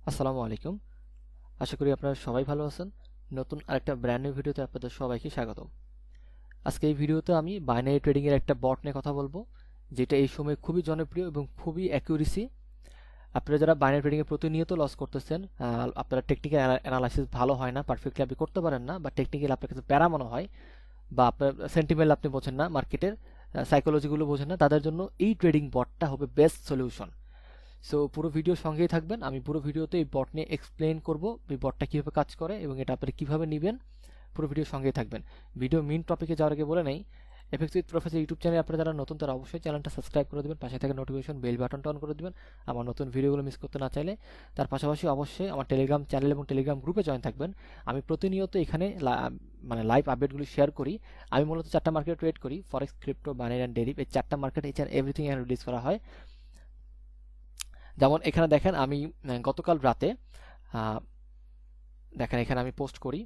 আসসালামু আলাইকুম। আশা করি আপনারা সবাই ভালো আছেন। নতুন আরেকটা ব্র্যান্ড নিউ ভিডিওতে আপনাদের সবাইকে স্বাগতম। আজকে এই ভিডিওতে আমি বাইনারি ট্রেডিং এর একটা বট নিয়ে কথা বলবো, যেটা এই সময় খুবই জনপ্রিয় এবং খুবই অ্যাকুরেসি। আপনারা যারা বাইনারি ট্রেডিং এ প্রতিনিয়ত লস করতেছেন, আপনারা টেকনিক্যাল অ্যানালাইসিস ভালো হয় না, পারফেক্টলি আপনি করতে পারেন না, বা টেকনিক্যাল আপনার কাছে প্যারা মনে হয়, বা আপনার সেন্টিমেন্ট আপনি বোঝেন না, মার্কেটের সাইকোলজিগুলো বোঝেন না, তাদের জন্য এই ট্রেডিং বটটা হবে বেস্ট সলিউশন। সো পুরো ভিডিও সঙ্গেই থাকবেন। আমি পুরো ভিডিওতে এই বট নিয়ে এক্সপ্লেইন করব, এই বটটা কীভাবে কাজ করে এবং এটা আপনারা কীভাবে নেবেন। পুরো ভিডিও সঙ্গেই থাকবেন। ভিডিও মেইন টপিকে যাওয়ার আগে বলে নেই, এফএক্স উইথ প্রফেসর ইউটিউব চ্যানেলে আপনারা যারা নতুন তারা অবশ্যই চ্যানেলটা সাবস্ক্রাইব করে দেবেন, পাশে থাকা নোটিফিকেশন বেল বাটনটা অন করে দেবেন আমার নতুন ভিডিওগুলো মিস করতে না চাইলে। তার পাশাপাশি অবশ্যই আমার টেলিগ্রাম চ্যানেল এবং টেলিগ্রাম গ্রুপে জয়েন থাকবেন। আমি প্রতিনিয়ত এখানে লাইভ আপডেটগুলি শেয়ার করি। আমি মূলত 4টা মার্কেট ট্রেড করি: ফরেক্স, ক্রিপ্টো, বাইনারি অ্যান্ড ডেরিভ। এই 4টা মার্কেট ইচ অ্যান্ড এভরিথিং এখানে রিলিজ করা হয়। যেমন এখানে দেখেন আমি গতকাল রাতে দেখেন এখানে আমি পোস্ট করি,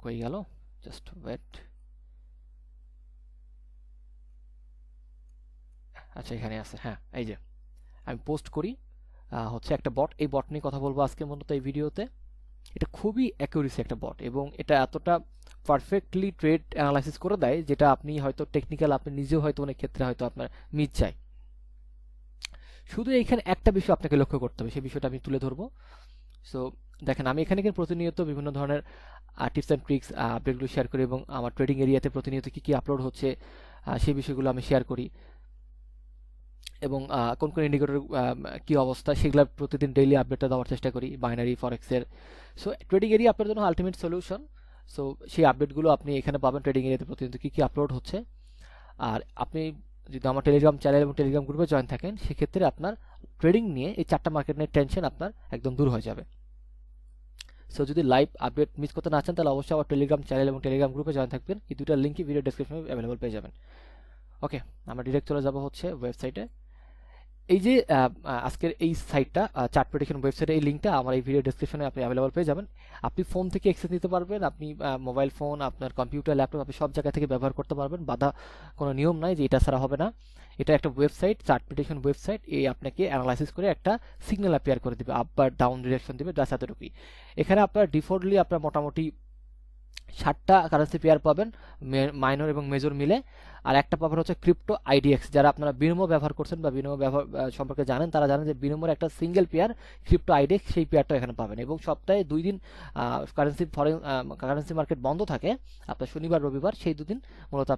কই গেল, জাস্ট ওয়েট। আচ্ছা এখানে আছে, হ্যাঁ এই যে আমি পোস্ট করি হচ্ছে একটা বট। এই বট নিয়ে কথা বলবো আজকে মূলত এই ভিডিওতে। এটা খুবই অ্যাকুরেসি একটা বট এবং এটা এতটা পারফেক্টলি ট্রেড অ্যানালাইসিস করে দেয় যেটা আপনি হয়তো টেকনিক্যাল আপনি নিজেও হয়তো অনেক ক্ষেত্রে হয়তো আপনার মিস যায়। শুধু এইখানে একটা বিষয় আপনাকে লক্ষ্য করতে হবে, সেই বিষয়টা আমি তুলে ধরবো। সো দেখেন আমি এখানে কিন্তু প্রতিনিয়ত বিভিন্ন ধরনের টিপস অ্যান্ড ট্রিক্স আপডেটগুলো শেয়ার করি এবং আমার ট্রেডিং এরিয়াতে প্রতিনিয়ত কী কী আপলোড হচ্ছে সেই বিষয়গুলো আমি শেয়ার করি, এবং কোন কোন ইন্ডিকেটর কী অবস্থা সেগুলো প্রতিদিন ডেইলি আপডেটটা দেওয়ার চেষ্টা করি বাইনারি ফরেক্সের। সো ট্রেডিং এরিয়া আপনার জন্য আলটিমেট সলিউশন। সো সেই আপডেটগুলো আপনি এখানে পাবেন ট্রেডিং এরিয়াতে প্রতিনিয়ত কী কী আপলোড হচ্ছে। আর আপনি যদি আমার টেলিগ্রাম চ্যানেল এবং টেলিগ্রাম গ্রুপে জয়েন থাকেন, সেক্ষেত্রে আপনার ট্রেডিং নিয়ে এই 4টা মার্কেট নিয়ে টেনশন আপনার একদম দূর হয়ে যাবে। সো যদি লাইভ আপডেট মিস করতে না চান তাহলে অবশ্যই আমার টেলিগ্রাম চ্যানেল এবং টেলিগ্রাম গ্রুপে জয়েন থাকবেন। এই দুইটার লিঙ্কই ভিডিও ডেসক্রিপশনে অ্যাভেলেবল পেয়ে যাবেন। ওকে, আমরা ডিরেক্ট চলে যাব হচ্ছে ওয়েবসাইটে। এই যে আজকের এই সাইটটা চার্ট প্রেডিকশন ওয়েবসাইটে, এই লিঙ্কটা আমার এই ভিডিও ডেসক্রিপশনে আপনি অ্যাভেলেবল পেয়ে যাবেন। আপনি ফোন থেকে অ্যাক্সেস নিতে পারবেন, আপনি মোবাইল ফোন, আপনার কম্পিউটার, ল্যাপটপ, আপনি সব জায়গা থেকে ব্যবহার করতে পারবেন। বাধা কোনো নিয়ম নাই যে এটা ছাড়া হবে না। এটা একটা ওয়েবসাইট, চার্ট প্রেডিকশন ওয়েবসাইট। এই আপনাকে অ্যানালাইসিস করে একটা সিগন্যাল অ্যাপিয়ার করে দিবে, আপ বা ডাউন ডিরেকশন দিবে, জাস্ট এতটুকুই। এখানে আপনার ডিফল্টলি আপনার মোটামুটি 7টা কারেন্সি পেয়ার পাবেন, মাইনর এবং মেজর মিলে। আর একটা পাবেন হচ্ছে ক্রিপ্টো আইডিএক্স। যারা আপনারা বিনিময় ব্যবহার করছেন বা বিনিময় ব্যবহার সম্পর্কে জানেন, তারা জানেন যে বিনিময়ের একটা সিঙ্গেল পেয়ার ক্রিপ্টো আইডিএক্স, সেই পেয়ারটা এখানে পাবেন। এবং সপ্তাহে 2 দিন কারেন্সি মার্কেট বন্ধ থাকে, আপনার শনিবার রবিবার, সেই 2 দিন মূলত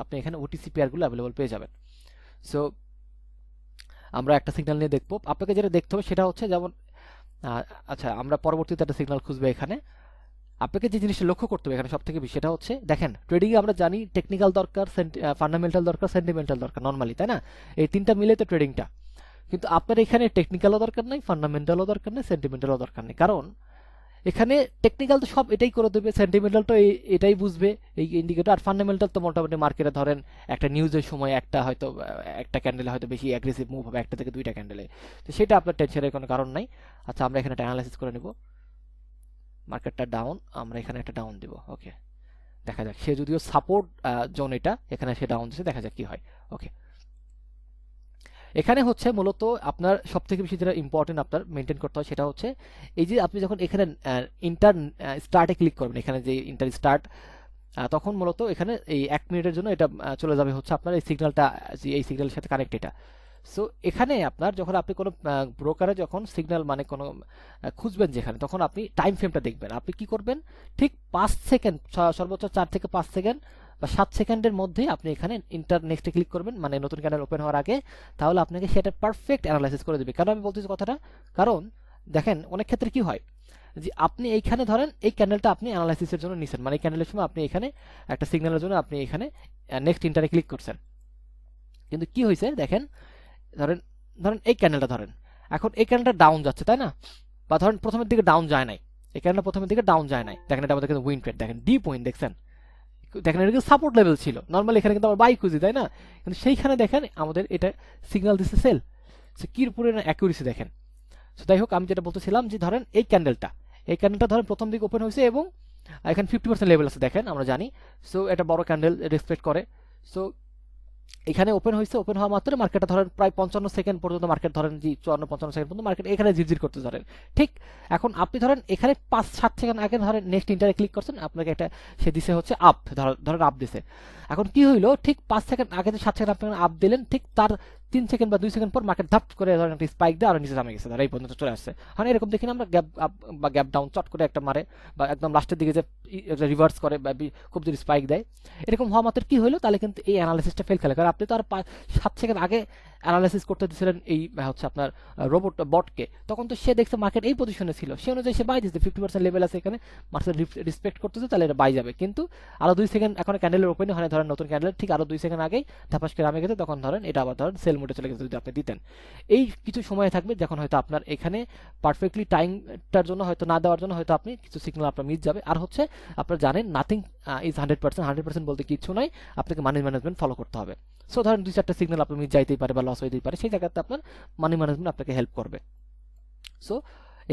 আপনি এখানে ওটিসি পেয়ারগুলো অ্যাভেলেবল পেয়ে যাবেন। সো আমরা একটা সিগন্যাল নিয়ে দেখবো। আপনাকে যেটা দেখতে হবে সেটা হচ্ছে যেমন আচ্ছা, আমরা পরবর্তীতে একটা সিগন্যাল খুঁজবো। এখানে আপনাকে যে জিনিসটা লক্ষ্য করতে হবে এখানে সব থেকে বেশি, সেটা হচ্ছে দেখেন ট্রেডিংয়ে আমরা জানি টেকনিক্যাল দরকার, ফান্ডামেন্টাল দরকার, সেন্টিমেন্টাল দরকার নর্মালি, তাই না? এই 3টা মিলে তো ট্রেডিংটা। কিন্তু আপনার এখানে টেকনিক্যালও দরকার নেই, ফান্ডামেন্টালও দরকার নেই, সেন্টিমেন্টালও দরকার নেই। কারণ এখানে টেকনিক্যাল তো সব এটাই করে দেবে, সেন্টিমেন্টাল তো এটাই বুঝবে এই ইন্ডিকেটর, আর ফান্ডামেন্টাল তো মোটামুটি মার্কেটে ধরেন একটা নিউজের সময় একটা হয়তো একটা ক্যান্ডেলে হয়তো বেশি অ্যাগ্রেসিভ মুভ হবে, একটা থেকে 2টা ক্যান্ডেলে। তো সেটা আপনার টেনশনের কোনো কারণ নাই। আচ্ছা, আমরা এখানে একটা অ্যানালাইসিস করে নেব। মার্কেটটা ডাউন, আমরা এখানে একটা ডাউন দিব। ওকে, দেখা যাক। সে যদিও সাপোর্ট জোন, এটা এখানে সে ডাউন দিচ্ছে, দেখা যাক কি হয়। ওকে, এখানে হচ্ছে মূলত আপনার সব থেকে বেশি যেটা ইম্পর্টেন্ট আপনার মেনটেন করতে হয় সেটা হচ্ছে এই যে আপনি যখন এখানে ইন্টার স্টার্টে ক্লিক করবেন, এখানে যে ইন্টার স্টার্ট, তখন মূলত এখানে এই 1 মিনিটের জন্য এটা চলে যাবে হচ্ছে আপনার এই সিগন্যালটা, এই সিগন্যালের সাথে কানেক্ট এটা। সো এখানে আপনার যখন আপনি কোনো ব্রোকারে যখন সিগন্যাল মানে কোনো খুঁজবেন যেখানে, তখন আপনি টাইম ফ্রেমটা দেখবেন। আপনি কি করবেন, ঠিক 5 সেকেন্ড, সর্বোচ্চ 4 থেকে 5 সেকেন্ড বা 7 সেকেন্ডের মধ্যে আপনি এখানে ইন্টার নেক্সটে ক্লিক করবেন, মানে নতুন ক্যান্ডেল ওপেন হওয়ার আগে। তাহলে আপনাকে সেটা পারফেক্ট অ্যানালাইসিস করে দেবে। কেন আমি বলতেছি কথাটা, কারণ দেখেন অনেক ক্ষেত্রে কি হয় যে আপনি এইখানে ধরেন এই ক্যান্ডেলটা আপনি অ্যানালাইসিসের জন্য নিছেন, মানে এই ক্যান্ডেলের সময় আপনি এখানে একটা সিগন্যালের জন্য আপনি এখানে নেক্সট ইন্টারে ক্লিক করছেন। কিন্তু কি হয়েছে দেখেন, ধরেন ধরেন এই ক্যান্ডেলটা ধরেন, এখন এই ক্যান্ডেলটা ডাউন যাচ্ছে, তাই না? বা ধরেন প্রথমের দিকে ডাউন যায় নাই, এই ক্যান্ডেলটা প্রথমের দিকে ডাউন যায় নাই, দেখেন এটা আমাদের কিন্তু উইন ট্রেড, দেখেন ডিপ উইন, দেখছেন? দেখেন এটা কিন্তু সাপোর্ট লেভেল ছিল, নর্মালি এখানে কিন্তু আমরা বাই খুঁজি, তাই না? কিন্তু সেইখানে দেখেন আমাদের এটা সিগন্যাল দিচ্ছে সেল। সো কি পরিমাণ অ্যাকুরেসি দেখেন। সো যাই হোক, আমি যেটা বলতেছিলাম যে ধরেন এই ক্যান্ডেলটা ধরেন প্রথম দিকে ওপেন হয়েছে এবং এখানে 50% লেভেল আছে, দেখেন আমরা জানি। সো এটা বড় ক্যান্ডেল রেসপেক্ট করে। সো এখানে ওপেন হয়েছে, ওপেন হওয়া মাত্র মার্কেটটা ধরেন প্রায় 55 সেকেন্ড পর্যন্ত, মার্কেট ধরেন যে 54-55 সেকেন্ড পর্যন্ত মার্কেট এখানে ঝিরঝির করতে ধরেন। ঠিক এখন আপনি ধরেন এখানে 5-7 সেকেন্ড আগে ধরেন নেক্সট ইন্টারে ক্লিক করছেন, আপনাকে একটা সে দিছে হচ্ছে আপ, ধরেন আপ দিছে। এখন কি হইলো, ঠিক 5 সেকেন্ড আগে যে 7 সেকেন্ড আপনি আপ দিলেন, ঠিক তার 3 সেকেন্ড বা 2 সেকেন্ড পর মার্কেট ধাপ করে ধরেন একটা স্পাইক দেয় আর নিচে নামে গেছে, ধরেন এই পর্যন্ত চলে আসছে। এখন এরকম দেখি না আমরা গ্যাপ আপ বা গ্যাপ ডাউন চট করে একটা মারে, বা একদম লাস্টের দিকে যে রিভার্স করে বা খুব যদি স্পাইক দেয়, এরকম হওয়া মাত্র কি হলো, তাহলে কিন্তু এই অ্যানালাইসিসটা ফেল খেলে। কারণ আপনি তো আর 7 সেকেন্ড আগে অ্যানালাইসিস করতে দিয়েছিলেন এই হচ্ছে আপনার রোবট বটকে, তখন তো সে দেখছে মার্কেট এই পজিশনে ছিল, সে অনুযায়ী সে বাই দিচ্ছে, 50% লেভেল আছে এখানে, মার্কেট রেসপেক্ট করতেছে, তাহলে এটা বাই যাবে। কিন্তু আরো 2 সেকেন্ড এখন ক্যান্ডেলের ওপেন হয়, ধরেন নতুন ক্যান্ডেল ঠিক আরো 2 সেকেন্ড আগেই ধাপাস করে নামে গেছে, তখন ধরেন এটা আবার ধরেন সেল মোডে চলে গেছে যদি আপনি দিতেন। এই কিছু সময় থাকবে যখন হয়তো আপনার এখানে পারফেক্টলি টাইমটার জন্য হয়তো না দেওয়ার জন্য হয়তো আপনি কিছু সিগন্যাল আপনার মিস যাবে। আর হচ্ছে আপনারা জানেন নাথিং ইজ 100%, 100% বলতে কিছু নাই, আপনাকে মানি ম্যানেজমেন্ট ফলো করতে হবে। সো ধরেন 2-4টা সিগন্যাল আপনি মিস যাইতেই পারে বা লস হইতেই পারে, সেই জায়গাতে আপনার মানি ম্যানেজমেন্ট আপনাকে হেল্প করবে। সো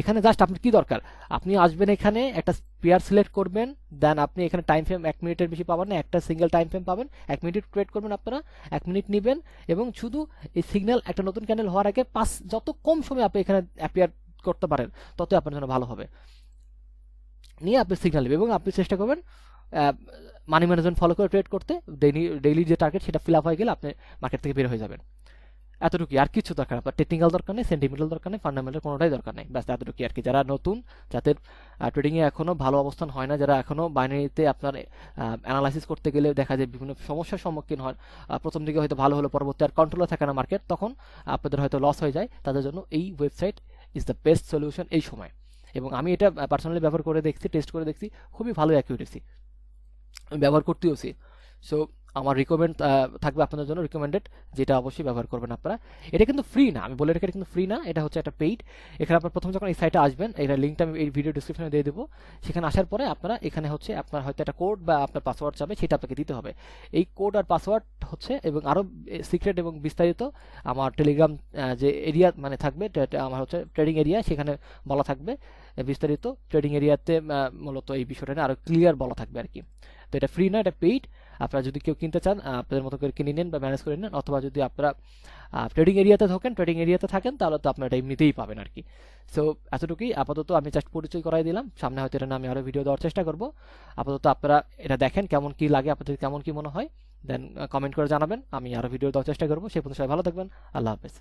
এখানে জাস্ট আপনার কি দরকার, আপনি আসবেন এখানে একটা পেয়ার সিলেক্ট করবেন, দেন আপনি এখানে টাইম ফ্রেম 1 মিনিটের বেশি পাবেন না, একটা সিঙ্গেল টাইম ফ্রেম পাবেন, 1 মিনিট ক্রিয়েট করবেন আপনারা, 1 মিনিট নেবেন এবং শুধু এই সিগন্যাল একটা নতুন ক্যান্ডেল হওয়ার আগে যত কম সময় আপনি এখানে অ্যাপিয়ার করতে পারেন ততই আপনার জন্য ভালো হবে। নিয়ে আপনি সিগন্যাল নেবেন এবং আপনি চেষ্টা করবেন মানি ম্যানেজমেন্ট ফলো করে ট্রেড করতে। ডেইলি যে টার্গেট সেটা ফিল আপ হয়ে গেলে আপনি মার্কেট থেকে বের হয়ে যাবেন। এতটুকুই, আর কিছু দরকার আপনার টেকনিক্যাল দরকার নেই, সেন্টিমেন্টাল দরকার নেই, ফান্ডামেন্টাল কোনোটাই দরকার নেই, ব্যাস এতটুকুই আর কি। যারা নতুন, যাদের ট্রেডিংয়ে এখনো ভালো অবস্থান হয় না, যারা এখনো বাইনারিতে আপনার অ্যানালাইসিস করতে গেলে দেখা যায় বিভিন্ন সমস্যার সম্মুখীন হয়, প্রথম দিকে হয়তো ভালো হলো, পরবর্তী আর কন্ট্রোলে থাকে না মার্কেট, তখন আপনাদের হয়তো লস হয়ে যায়, তাদের জন্য এই website is the best solution এই সময়। এবং আমি এটা পার্সোনালি ব্যবহার করে দেখছি, টেস্ট করে দেখছি, খুবই ভালো অ্যাকিউরেসি, আমি ব্যবহার করতেওছি। সো আমার রিকমেন্ড থাকবে আপনাদের জন্য, রিকমেন্ডেড, যেটা অবশ্যই ব্যবহার করবেন আপনারা। এটা কিন্তু ফ্রি না, আমি বলে রেখে, এটা কিন্তু ফ্রি না, এটা হচ্ছে একটা পেইড। এখানে আপনার প্রথম যখন এই সাইটে আসবেন, এটা লিঙ্কটা আমি এই ভিডিও ডিসক্রিপশনে দিয়ে দেবো, সেখানে আসার পরে আপনারা এখানে হচ্ছে আপনার হয়তো একটা কোড বা আপনার পাসওয়ার্ড চাবে, সেটা আপনাকে দিতে হবে। এই কোড আর পাসওয়ার্ড হচ্ছে এবং আরও সিক্রেট এবং বিস্তারিত আমার টেলিগ্রাম যে এরিয়া মানে থাকবে, আমার হচ্ছে ট্রেডিং এরিয়া, সেখানে বলা থাকবে বিস্তারিত। ট্রেডিং এরিয়াতে মূলত এই বিষয়টা নিয়ে আরও ক্লিয়ার বলা থাকবে আর কি। তো এটা ফ্রি না, এটা পেইড। আপনারা যদি কেউ কিনতে চান আপনাদের মতো করে কিনে নেন বা ম্যানেজ করে নেন, অথবা যদি আপনারা ট্রেডিং এরিয়াতে ট্রেডিং এরিয়াতে থাকেন, তাহলে তো আপনারা এটা এমনিতেই পাবেন আর কি। সো এতটুকুই আপাতত, আমি জাস্ট পরিচয় করাই দিলাম, সামনে হয়তো এটা আমি আরও ভিডিও দেওয়ার চেষ্টা করব। আপাতত আপনারা এটা দেখেন কেমন কি লাগে, আপনাদের কেমন কি মনে হয়, দেন কমেন্ট করে জানাবেন, আমি আরও ভিডিও দেওয়ার চেষ্টা করবো। সেই পর্যন্ত সবাই ভালো থাকবেন, আল্লাহ হাফেজ।